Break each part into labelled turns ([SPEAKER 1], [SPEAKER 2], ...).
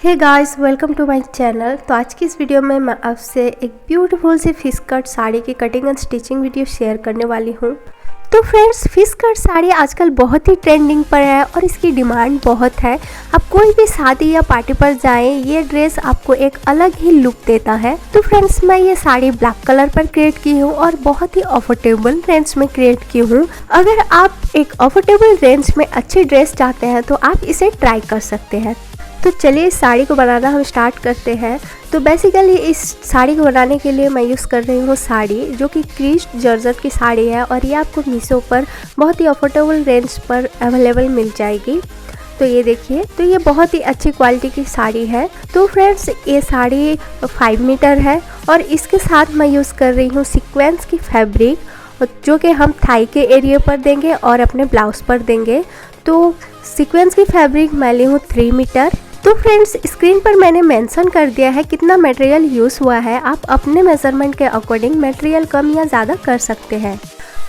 [SPEAKER 1] Hey guys, welcome to my channel. तो आज की इस वीडियो में मैं आपसे एक ब्यूटीफुल सी फिश कट साड़ी की cutting and stitching video share करने वाली हूँ। तो फ्रेंड्स, फिश कट साड़ी आजकल बहुत ही ट्रेंडिंग पर है और इसकी डिमांड बहुत है। आप कोई भी शादी या पार्टी पर जाएं, ये ड्रेस आपको एक अलग ही लुक देता है। तो फ्रेंड्स, मैं ये साड़ी ब्लैक कलर पर क्रिएट की हूँ और बहुत ही अफोर्डेबल रेंज में क्रिएट की हूँ। अगर आप एक अफोर्डेबल रेंज में अच्छी ड्रेस चाहते हैं तो आप इसे ट्राई कर सकते हैं। तो चलिए इस साड़ी को बनाना हम स्टार्ट करते हैं। तो बेसिकली इस साड़ी को बनाने के लिए मैं यूज़ कर रही हूँ साड़ी जो कि क्रीस्ड जॉर्जेट की साड़ी है और ये आपको मीशो पर बहुत ही अफोर्डेबल रेंज पर अवेलेबल मिल जाएगी। तो ये देखिए, तो ये बहुत ही अच्छी क्वालिटी की साड़ी है। तो फ्रेंड्स, ये साड़ी 5 मीटर है और इसके साथ मैं यूज़ कर रही हूँ सीक्वेंस की फैब्रिक जो कि हम थाई के एरिया पर देंगे और अपने ब्लाउज पर देंगे। तो सीक्वेंस की फैब्रिक मैं ली हूँ 3 मीटर। तो फ्रेंड्स, स्क्रीन पर मैंने मेंशन कर दिया है कितना मटेरियल यूज़ हुआ है। आप अपने मेजरमेंट के अकॉर्डिंग मटेरियल कम या ज़्यादा कर सकते हैं।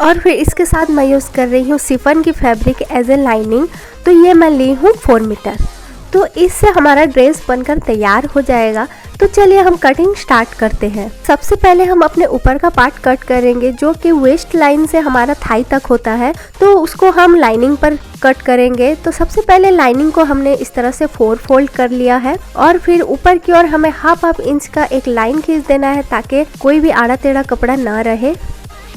[SPEAKER 1] और फिर इसके साथ मैं यूज़ कर रही हूँ शिफॉन की फैब्रिक एज ए लाइनिंग। तो ये मैं ली हूँ 4 मीटर। तो इससे हमारा ड्रेस बनकर तैयार हो जाएगा। तो चलिए हम कटिंग स्टार्ट करते हैं। सबसे पहले हम अपने ऊपर का पार्ट कट करेंगे जो कि वेस्ट लाइन से हमारा थाई तक होता है। तो उसको हम लाइनिंग पर कट करेंगे। तो सबसे पहले लाइनिंग को हमने इस तरह से 4 फोल्ड कर लिया है और फिर ऊपर की ओर हमें हाफ इंच का एक लाइन खींच देना है ताकि कोई भी आड़ा टेढ़ा कपड़ा ना रहे,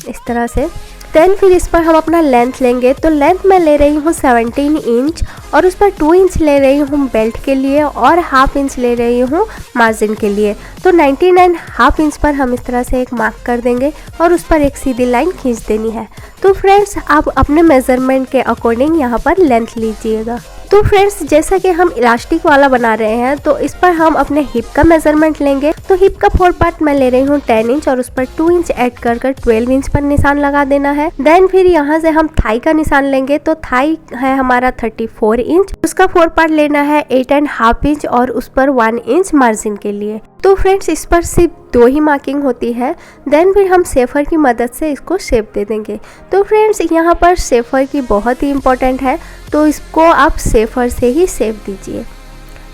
[SPEAKER 1] इस तरह से। देन फिर इस पर हम अपना लेंथ लेंगे। तो लेंथ मैं ले रही हूँ 17 इंच और उस पर 2 इंच ले रही हूँ बेल्ट के लिए और हाफ इंच ले रही हूँ मार्जिन के लिए। तो 19 हाफ इंच पर हम इस तरह से एक मार्क कर देंगे और उस पर एक सीधी लाइन खींच देनी है। तो फ्रेंड्स, आप अपने मेजरमेंट के अकॉर्डिंग यहाँ पर लेंथ लीजिएगा। तो फ्रेंड्स, जैसा कि हम इलास्टिक वाला बना रहे हैं तो इस पर हम अपने हिप का मेजरमेंट लेंगे। तो हिप का 4 पार्ट मैं ले रही हूँ 10 इंच और उस पर 2 इंच ऐड कर 12 इंच पर निशान लगा देना है। देन फिर यहाँ से हम थाई का निशान लेंगे। तो थाई है हमारा 34 इंच, उसका 4 पार्ट लेना है 8.5 इंच और उस पर 1 इंच मार्जिन के लिए। तो फ्रेंड्स, इस पर सिर्फ 2 ही मार्किंग होती है। देन फिर हम सेफर की मदद से इसको शेप दे देंगे। तो फ्रेंड्स, यहाँ पर सेफर की बहुत ही इम्पोर्टेंट है, तो इसको आप सेफर से ही शेप दीजिए।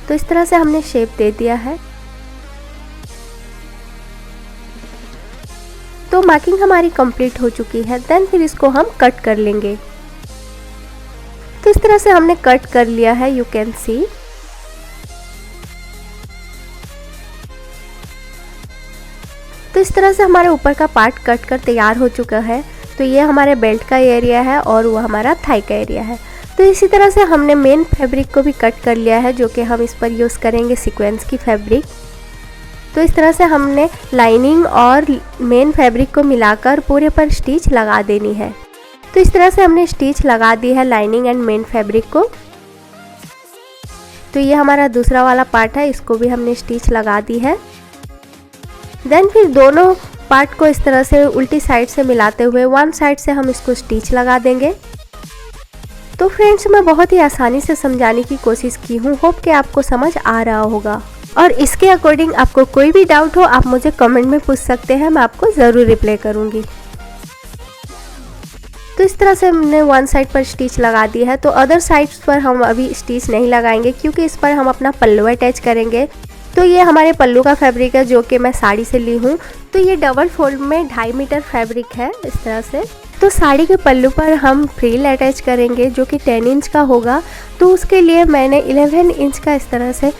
[SPEAKER 1] तो इस तरह से हमने शेप दे दिया है। तो मार्किंग हमारी कंप्लीट हो चुकी है। देन फिर इसको हम कट कर लेंगे। तो इस तरह से हमने कट कर लिया है, यू कैन सी। तो इस तरह से हमारे ऊपर का पार्ट कट कर तैयार हो चुका है। तो ये हमारे बेल्ट का एरिया है और वो हमारा थाई का एरिया है। तो इसी तरह से हमने मेन फैब्रिक को भी कट कर लिया है जो कि हम इस पर यूज़ करेंगे सीक्वेंस की फैब्रिक। तो इस तरह से हमने लाइनिंग और मेन फैब्रिक को मिलाकर पूरे पर स्टिच लगा देनी है। तो इस तरह से हमने स्टिच लगा दी है लाइनिंग एंड मेन फैब्रिक को। तो ये हमारा दूसरा वाला पार्ट है, इसको भी हमने स्टिच लगा दी है। देन फिर दोनों पार्ट को इस तरह से उल्टी साइड से मिलाते हुए वन साइड से हम इसको स्टिच लगा देंगे। तो फ्रेंड्स, मैं बहुत ही आसानी से समझाने की कोशिश की हूँ, होप कि आपको समझ आ रहा होगा। और इसके अकॉर्डिंग आपको कोई भी डाउट हो आप मुझे कमेंट में पूछ सकते हैं, मैं आपको ज़रूर रिप्लाई करूँगी। तो इस तरह से हमने वन साइड पर स्टिच लगा दी है। तो अदर साइड्स पर हम अभी स्टिच नहीं लगाएंगे क्योंकि इस पर हम अपना पल्लू अटैच करेंगे। तो ये हमारे पल्लू का फैब्रिक है जो कि मैं साड़ी से ली हूँ। तो ये डबल फोल्ड में 2.5 मीटर फैब्रिक है, इस तरह से। तो साड़ी के पल्लू पर हम फ्रिल अटैच करेंगे जो कि 10 इंच का होगा। तो उसके लिए मैंने 11 इंच का इस तरह से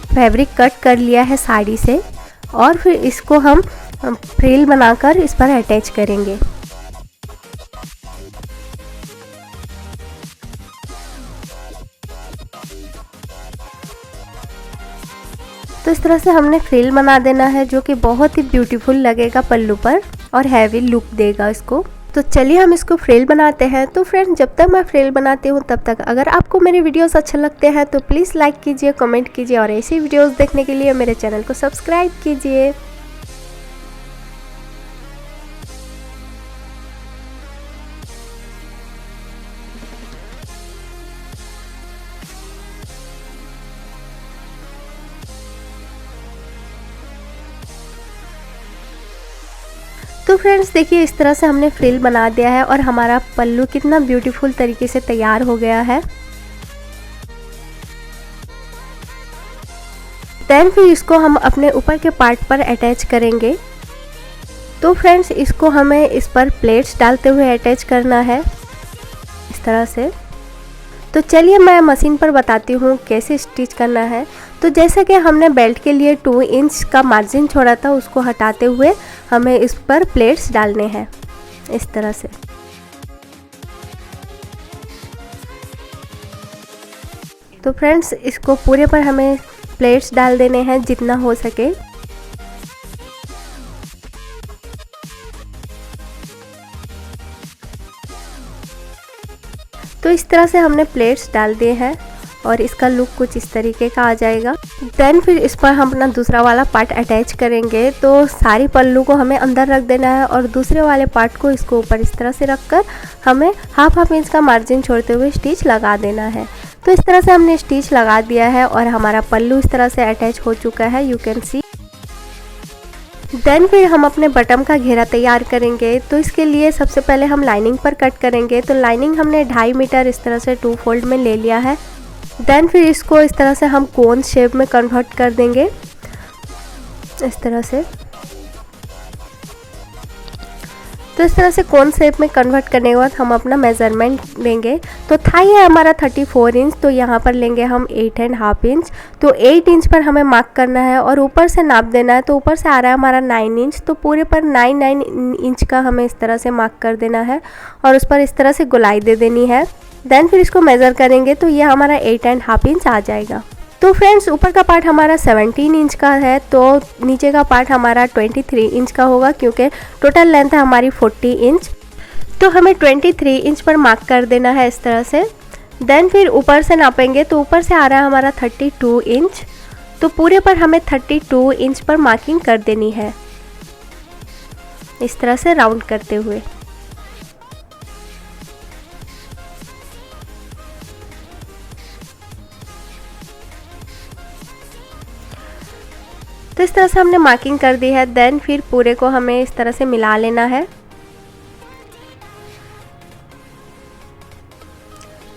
[SPEAKER 1] फैब्रिक कट कर लिया है साड़ी से और फिर इसको हम फ्रिल बनाकर इस पर अटैच करेंगे। तो इस तरह से हमने फ्रिल बना देना है जो कि बहुत ही ब्यूटीफुल लगेगा पल्लू पर और हैवी लुक देगा इसको। तो चलिए हम इसको फ्रिल बनाते हैं। तो फ्रेंड्स, जब तक मैं फ्रिल बनाती हूँ तब तक अगर आपको मेरे वीडियोस अच्छे लगते हैं तो प्लीज़ लाइक कीजिए, कमेंट कीजिए और ऐसी वीडियोस देखने के लिए मेरे चैनल को सब्सक्राइब कीजिए। तो फ्रेंड्स, देखिए इस तरह से हमने फ्रिल बना दिया है और हमारा पल्लू कितना ब्यूटीफुल तरीके से तैयार हो गया है। देन फिर इसको हम अपने ऊपर के पार्ट पर अटैच करेंगे। तो फ्रेंड्स इसको हमें इस पर प्लेट्स डालते हुए अटैच करना है इस तरह से। तो चलिए मैं मशीन पर बताती हूँ कैसे स्टिच करना है। तो जैसा कि हमने बेल्ट के लिए 2 इंच का मार्जिन छोड़ा था, उसको हटाते हुए हमें इस पर प्लेट्स डालने हैं इस तरह से। तो फ्रेंड्स इसको पूरे पर हमें प्लेट्स डाल देने हैं जितना हो सके। तो इस तरह से हमने प्लेट्स डाल दिए हैं और इसका लुक कुछ इस तरीके का आ जाएगा। देन फिर इस पर हम अपना दूसरा वाला पार्ट अटैच करेंगे। तो सारी पल्लू को हमें अंदर रख देना है और दूसरे वाले पार्ट को इसको ऊपर इस तरह से रखकर हमें हाफ इंच का मार्जिन छोड़ते हुए स्टिच लगा देना है। तो इस तरह से हमने स्टिच लगा दिया है और हमारा पल्लू इस तरह से अटैच हो चुका है, यू कैन सी। देन फिर हम अपने बटन का घेरा तैयार करेंगे। तो इसके लिए सबसे पहले हम लाइनिंग पर कट करेंगे। तो लाइनिंग हमने 2.5 मीटर इस तरह से 2 फोल्ड में ले लिया है। देन फिर इसको इस तरह से हम कोन शेप में कन्वर्ट कर देंगे इस तरह से। तो इस तरह से कोन शेप में कन्वर्ट करने के बाद हम अपना मेज़रमेंट लेंगे। तो थाई है हमारा 34 इंच, तो यहाँ पर लेंगे हम 8.5 इंच। तो 8 इंच पर हमें मार्क करना है और ऊपर से नाप देना है। तो ऊपर से आ रहा है हमारा 9 इंच, तो पूरे पर 9 इंच का हमें इस तरह से मार्क कर देना है और उस पर इस तरह से गोलाई दे देनी है। देन फिर इसको मेज़र करेंगे तो ये हमारा 8.5 इंच आ जाएगा। तो फ्रेंड्स ऊपर का पार्ट हमारा 17 इंच का है, तो नीचे का पार्ट हमारा 23 इंच का होगा क्योंकि टोटल लेंथ है हमारी 40 इंच। तो हमें 23 इंच पर मार्क कर देना है इस तरह से। देन फिर ऊपर से नापेंगे तो ऊपर से आ रहा है हमारा 32 इंच। तो पूरे पर हमें 32 इंच पर मार्किंग कर देनी है इस तरह से राउंड करते हुए। तो इस तरह से हमने मार्किंग कर दी है। देन फिर पूरे को हमें इस तरह से मिला लेना है।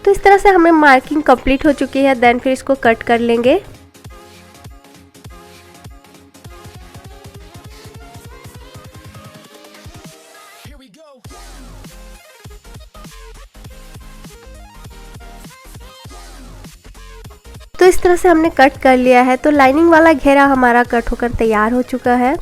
[SPEAKER 1] तो इस तरह से हमें मार्किंग कंप्लीट हो चुकी है। देन फिर इसको कट कर लेंगे। तो इस तरह से हमने कट कर लिया है। तो लाइनिंग वाला घेरा हमारा कट होकर तैयार हो चुका है।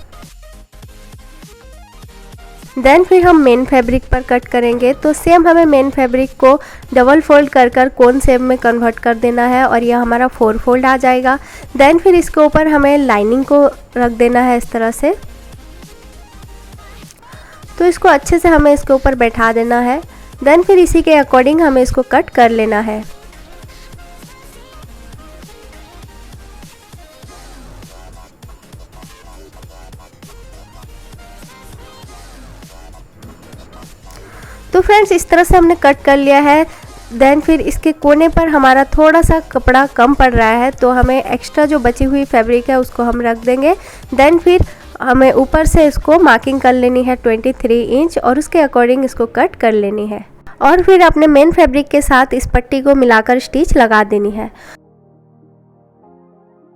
[SPEAKER 1] देन फिर हम मेन फैब्रिक पर कट करेंगे। तो सेम हमें मेन फैब्रिक को डबल फोल्ड कर कर कोन शेप में कन्वर्ट कर देना है और यह हमारा 4 फोल्ड आ जाएगा। देन फिर इसके ऊपर हमें लाइनिंग को रख देना है इस तरह से। तो इसको अच्छे से हमें इसके ऊपर बैठा देना है। देन फिर इसी के अकॉर्डिंग हमें इसको कट कर लेना है। तो फ्रेंड्स इस तरह से हमने कट कर लिया है। देन फिर इसके कोने पर हमारा थोड़ा सा कपड़ा कम पड़ रहा है, तो हमें एक्स्ट्रा जो बची हुई फैब्रिक है उसको हम रख देंगे। देन फिर हमें ऊपर से इसको मार्किंग कर लेनी है 23 इंच और उसके अकॉर्डिंग इसको कट कर लेनी है और फिर अपने मेन फैब्रिक के साथ इस पट्टी को मिलाकर स्टिच लगा देनी है।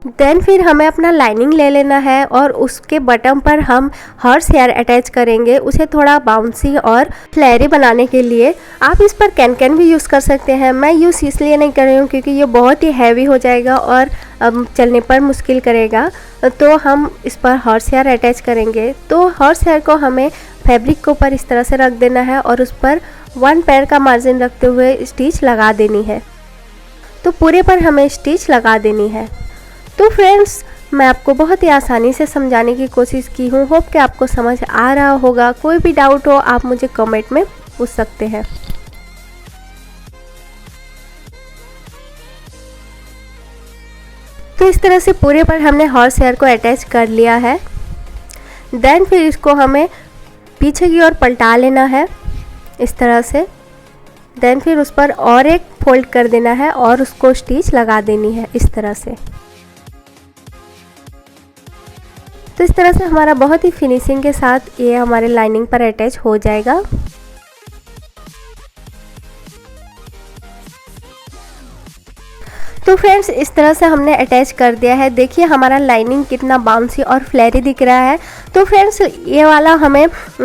[SPEAKER 1] देन फिर हमें अपना लाइनिंग ले लेना है और उसके बटन पर हम हॉर्स हेयर अटैच करेंगे, उसे थोड़ा बाउंसी और फ्लेयरी बनाने के लिए। आप इस पर कैन भी यूज़ कर सकते हैं। मैं यूज़ इसलिए नहीं कर रही हूँ क्योंकि ये बहुत ही हैवी हो जाएगा और चलने पर मुश्किल करेगा। तो हम इस पर हॉर्स हेयर अटैच करेंगे। तो हॉर्स हेयर को हमें फैब्रिक के ऊपर इस तरह से रख देना है और उस पर 1 पैर का मार्जिन रखते हुए स्टिच लगा देनी है। तो पूरे पर हमें स्टिच लगा देनी है। तो फ्रेंड्स मैं आपको बहुत ही आसानी से समझाने की कोशिश की हूँ। होप कि आपको समझ आ रहा होगा। कोई भी डाउट हो आप मुझे कमेंट में पूछ सकते हैं। तो इस तरह से पूरे पर हमने हॉर्स हेयर को अटैच कर लिया है। देन फिर इसको हमें पीछे की ओर पलटा लेना है इस तरह से। देन फिर उस पर और एक फोल्ड कर देना है और उसको स्टिच लगा देनी है इस तरह से। तो इस तरह से हमारा बहुत ही फिनिशिंग के साथ ये हमारे लाइनिंग पर अटैच हो जाएगा। तो फ्रेंड्स इस तरह से हमने अटैच कर दिया है। देखिए हमारा लाइनिंग कितना बाउंसी और फ्लेरी दिख रहा है। तो फ्रेंड्स ये वाला हमें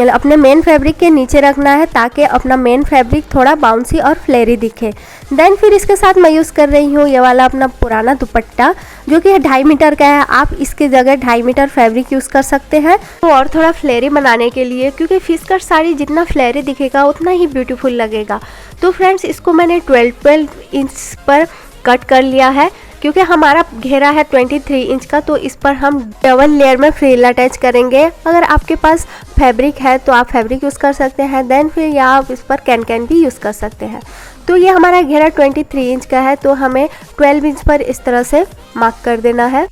[SPEAKER 1] अपने मेन फैब्रिक के नीचे रखना है ताकि अपना मेन फैब्रिक थोड़ा बाउंसी और फ्लेरी दिखे। देन फिर इसके साथ मैं यूज़ कर रही हूँ ये वाला अपना पुराना दुपट्टा जो कि 2.5 मीटर का है। आप इसके जगह 2.5 मीटर फैब्रिक यूज़ कर सकते हैं तो और थोड़ा फ्लेरी बनाने के लिए, क्योंकि फिश कट साड़ी जितना फ्लेरी दिखेगा उतना ही ब्यूटीफुल लगेगा। तो फ्रेंड्स इसको मैंने 12 इंच पर कट कर लिया है, क्योंकि हमारा घेरा है 23 इंच का, तो इस पर हम डबल लेयर में फ्रिल अटैच करेंगे। अगर आपके पास फैब्रिक है तो आप फैब्रिक यूज़ कर सकते हैं, देन फिर या आप इस पर कैन भी यूज़ कर सकते हैं। तो ये हमारा घेरा 23 इंच का है, तो हमें 12 इंच पर इस तरह से मार्क कर देना है,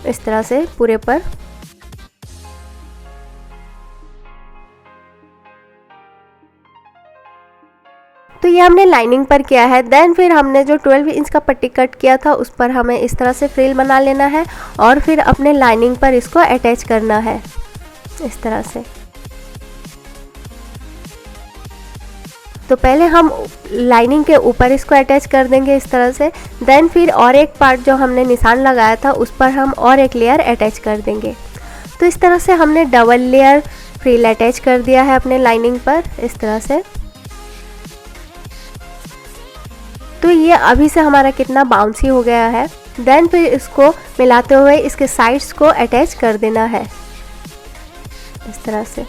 [SPEAKER 1] इस तरह से पूरे पर। तो ये हमने लाइनिंग पर किया है। देन फिर हमने जो 12 इंच का पट्टी कट किया था उस पर हमें इस तरह से फ्रिल बना लेना है और फिर अपने लाइनिंग पर इसको अटैच करना है इस तरह से। तो पहले हम लाइनिंग के ऊपर इसको अटैच कर देंगे इस तरह से। देन फिर और एक पार्ट जो हमने निशान लगाया था उस पर हम और एक लेयर अटैच कर देंगे। तो इस तरह से हमने डबल लेयर फ्रिल अटैच कर दिया है अपने लाइनिंग पर इस तरह से। तो ये अभी से हमारा कितना बाउंसी हो गया है। देन फिर इसको मिलाते हुए इसके साइड्स को अटैच कर देना है इस तरह से।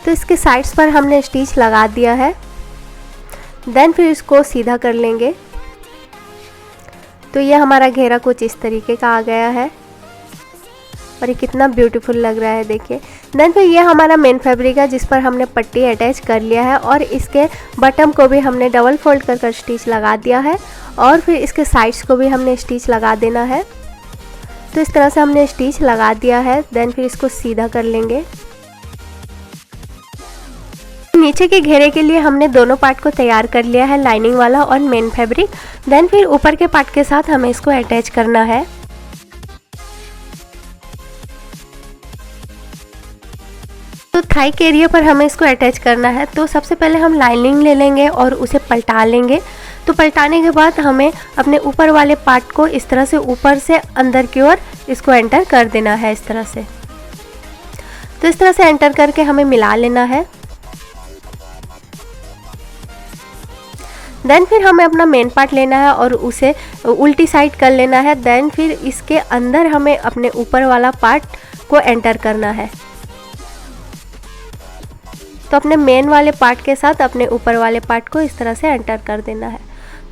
[SPEAKER 1] तो इसके साइड्स पर हमने स्टिच लगा दिया है। देन फिर इसको सीधा कर लेंगे। तो ये हमारा घेरा कुछ इस तरीके का आ गया है और ये कितना ब्यूटीफुल लग रहा है देखिए। देन फिर ये हमारा मेन फैब्रिक है जिस पर हमने पट्टी अटैच कर लिया है और इसके बटन को भी हमने डबल फोल्ड कर स्टिच लगा दिया है और फिर इसके साइड्स को भी हमने स्टिच लगा देना है। तो इस तरह से हमने स्टिच लगा दिया है। देन फिर इसको सीधा कर लेंगे। नीचे के घेरे के लिए हमने दोनों पार्ट को तैयार कर लिया है, लाइनिंग वाला और मेन फैब्रिक। देन फिर ऊपर के पार्ट के साथ हमें इसको अटैच करना है। तो थाई के एरिया पर हमें इसको अटैच करना है। तो सबसे पहले हम लाइनिंग ले लेंगे और उसे पलटा लेंगे। तो पलटाने के बाद हमें अपने ऊपर वाले पार्ट को इस तरह से ऊपर से अंदर की ओर इसको एंटर कर देना है इस तरह से। तो इस तरह से एंटर करके हमें मिला लेना है। देन फिर हमें अपना मेन पार्ट लेना है और उसे उल्टी साइड कर लेना है। देन फिर इसके अंदर हमें अपने ऊपर वाला पार्ट को एंटर करना है। तो अपने मेन वाले पार्ट के साथ अपने ऊपर वाले पार्ट को इस तरह से एंटर कर देना है।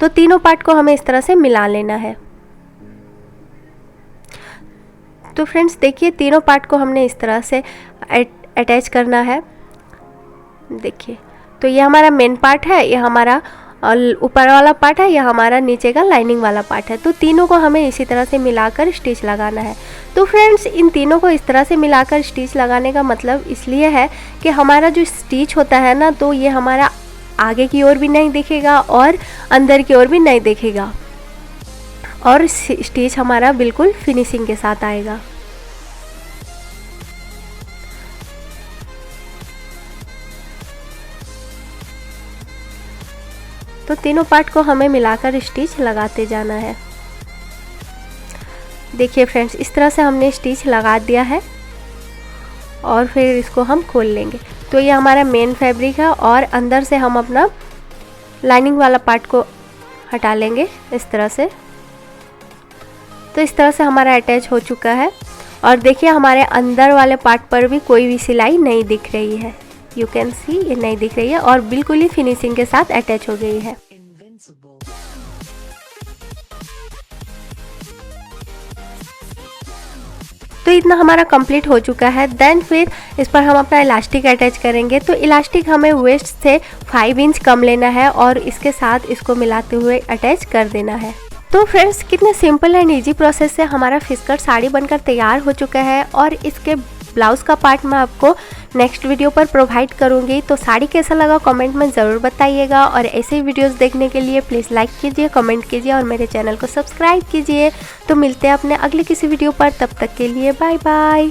[SPEAKER 1] तो तीनों पार्ट को हमें इस तरह से मिला लेना है। तो फ्रेंड्स देखिए तीनों पार्ट को हमने इस तरह से अटैच करना है। देखिए तो ये हमारा मेन पार्ट है, ये हमारा ऊपर वाला पार्ट है, यह हमारा नीचे का लाइनिंग वाला पार्ट है। तो तीनों को हमें इसी तरह से मिलाकर स्टिच लगाना है। तो फ्रेंड्स इन तीनों को इस तरह से मिलाकर स्टिच लगाने का मतलब इसलिए है कि हमारा जो स्टिच होता है ना, तो ये हमारा आगे की ओर भी नहीं दिखेगा और अंदर की ओर भी नहीं दिखेगा और स्टिच हमारा बिल्कुल फिनिशिंग के साथ आएगा। तो तीनों पार्ट को हमें मिलाकर स्टिच लगाते जाना है। देखिए फ्रेंड्स इस तरह से हमने स्टिच लगा दिया है और फिर इसको हम खोल लेंगे। तो ये हमारा मेन फैब्रिक है और अंदर से हम अपना लाइनिंग वाला पार्ट को हटा लेंगे इस तरह से। तो इस तरह से हमारा अटैच हो चुका है और देखिए हमारे अंदर वाले पार्ट पर भी कोई भी सिलाई नहीं दिख रही है। यू कैन सी ये नहीं दिख रही है और बिल्कुल ही फिनिशिंग के साथ अटैच हो गई है। तो इतना हमारा कंप्लीट हो चुका है। देन फिर इस पर हम अपना इलास्टिक अटैच करेंगे। तो इलास्टिक हमें वेस्ट से 5 इंच कम लेना है और इसके साथ इसको मिलाते हुए अटैच कर देना है। तो फ्रेंड्स कितने सिंपल एंड इजी प्रोसेस से हमारा फिश कट साड़ी बनकर तैयार हो चुका है और इसके ब्लाउज़ का पार्ट मैं आपको नेक्स्ट वीडियो पर प्रोवाइड करूंगी। तो साड़ी कैसा लगा कमेंट में ज़रूर बताइएगा और ऐसे ही वीडियोस देखने के लिए प्लीज़ लाइक कीजिए, कमेंट कीजिए और मेरे चैनल को सब्सक्राइब कीजिए। तो मिलते हैं अपने अगले किसी वीडियो पर, तब तक के लिए बाय बाय।